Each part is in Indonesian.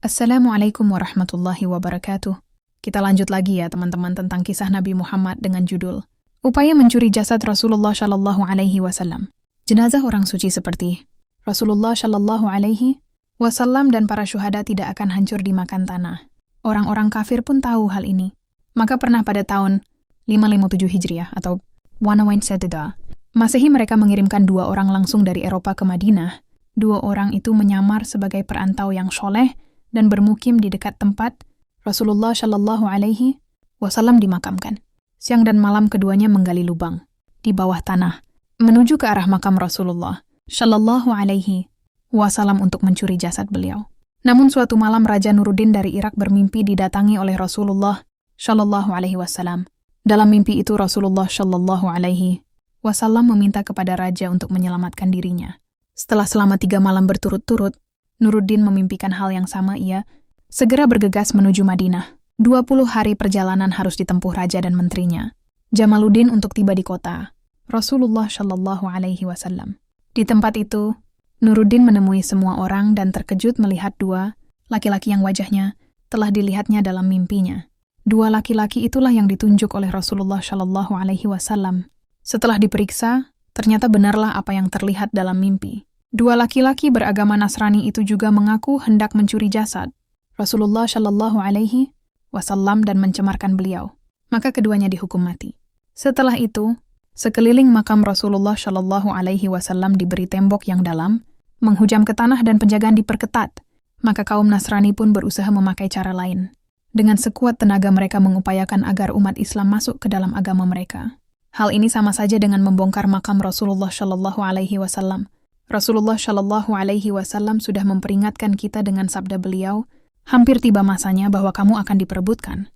Assalamualaikum warahmatullahi wabarakatuh. Kita lanjut lagi ya teman-teman tentang kisah Nabi Muhammad dengan judul Upaya Mencuri Jasad Rasulullah Shallallahu Alaihi Wasallam. Jenazah orang suci seperti Rasulullah Shallallahu Alaihi Wasallam dan para syuhada tidak akan hancur dimakan tanah. Orang-orang kafir pun tahu hal ini. Maka pernah pada tahun 557 Hijriah atau 197 Masehi mereka mengirimkan 2 orang langsung dari Eropa ke Madinah. 2 orang itu menyamar sebagai perantau yang soleh dan bermukim di dekat tempat Rasulullah Shallallahu Alaihi Wasallam dimakamkan. Siang dan malam keduanya menggali lubang di bawah tanah menuju ke arah makam Rasulullah Shallallahu Alaihi Wasallam untuk mencuri jasad beliau. Namun suatu malam Raja Nuruddin dari Irak bermimpi didatangi oleh Rasulullah Shallallahu Alaihi Wasallam. Dalam mimpi itu Rasulullah Shallallahu Alaihi Wasallam meminta kepada raja untuk menyelamatkan dirinya. Setelah selama 3 malam berturut-turut, Nuruddin memimpikan hal yang sama. Ia segera bergegas menuju Madinah. 20 hari perjalanan harus ditempuh raja dan menterinya. Jamaluddin untuk tiba di kota Rasulullah Shallallahu Alaihi Wasallam. Di tempat itu, Nuruddin menemui semua orang dan terkejut melihat 2 laki-laki yang wajahnya telah dilihatnya dalam mimpinya. 2 laki-laki itulah yang ditunjuk oleh Rasulullah Shallallahu Alaihi Wasallam. Setelah diperiksa, ternyata benarlah apa yang terlihat dalam mimpi. 2 laki-laki beragama Nasrani itu juga mengaku hendak mencuri jasad Rasulullah Shallallahu Alaihi Wasallam dan mencemarkan beliau. Maka keduanya dihukum mati. Setelah itu, sekeliling makam Rasulullah Shallallahu Alaihi Wasallam diberi tembok yang dalam, menghujam ke tanah dan penjagaan diperketat. Maka kaum Nasrani pun berusaha memakai cara lain. Dengan sekuat tenaga mereka mengupayakan agar umat Islam masuk ke dalam agama mereka. Hal ini sama saja dengan membongkar makam Rasulullah Shallallahu Alaihi Wasallam. Rasulullah Shallallahu Alaihi Wasallam sudah memperingatkan kita dengan sabda beliau, hampir tiba masanya bahwa kamu akan diperebutkan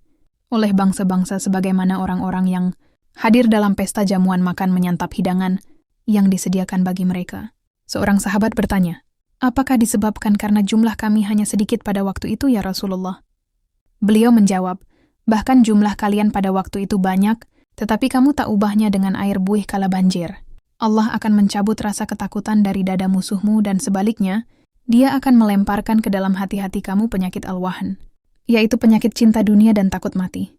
oleh bangsa-bangsa sebagaimana orang-orang yang hadir dalam pesta jamuan makan menyantap hidangan yang disediakan bagi mereka. Seorang sahabat bertanya, apakah disebabkan karena jumlah kami hanya sedikit pada waktu itu ya Rasulullah? Beliau menjawab, bahkan jumlah kalian pada waktu itu banyak, tetapi kamu tak ubahnya dengan air buih kala banjir. Allah akan mencabut rasa ketakutan dari dada musuhmu dan sebaliknya, Dia akan melemparkan ke dalam hati-hati kamu penyakit al-wahan, yaitu penyakit cinta dunia dan takut mati.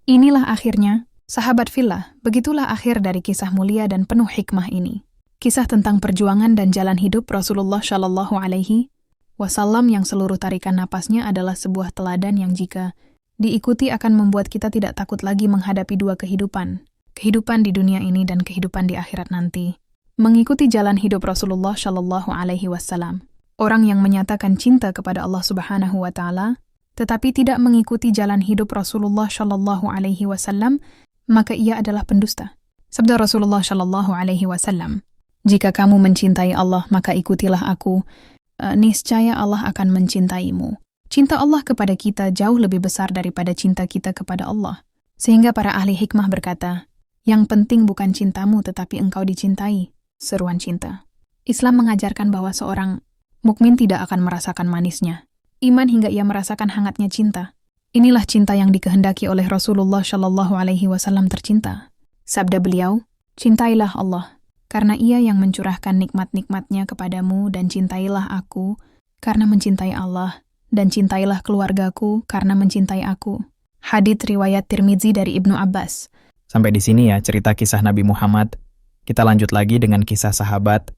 Inilah akhirnya, sahabat fillah, begitulah akhir dari kisah mulia dan penuh hikmah ini. Kisah tentang perjuangan dan jalan hidup Rasulullah Shallallahu Alaihi Wasallam yang seluruh tarikan napasnya adalah sebuah teladan yang jika diikuti akan membuat kita tidak takut lagi menghadapi 2 kehidupan. Kehidupan di dunia ini dan kehidupan di akhirat nanti. Mengikuti jalan hidup Rasulullah Shallallahu Alaihi Wasallam. Orang yang menyatakan cinta kepada Allah Subhanahu wa Ta'ala, tetapi tidak mengikuti jalan hidup Rasulullah Shallallahu Alaihi Wasallam, maka ia adalah pendusta. Sabda Rasulullah Shallallahu Alaihi Wasallam, jika kamu mencintai Allah, maka ikutilah aku. Niscaya Allah akan mencintaimu. Cinta Allah kepada kita jauh lebih besar daripada cinta kita kepada Allah. Sehingga para ahli hikmah berkata, yang penting bukan cintamu tetapi engkau dicintai, seruan cinta. Islam mengajarkan bahwa seorang mukmin tidak akan merasakan manisnya iman hingga ia merasakan hangatnya cinta. Inilah cinta yang dikehendaki oleh Rasulullah Shallallahu Alaihi Wasallam tercinta. Sabda beliau, cintailah Allah, karena Ia yang mencurahkan nikmat-nikmatnya kepadamu, dan cintailah aku, karena mencintai Allah, dan cintailah keluargaku, karena mencintai aku. Hadits riwayat Tirmidzi dari Ibnu Abbas. Sampai di sini ya cerita kisah Nabi Muhammad. Kita lanjut lagi dengan kisah sahabat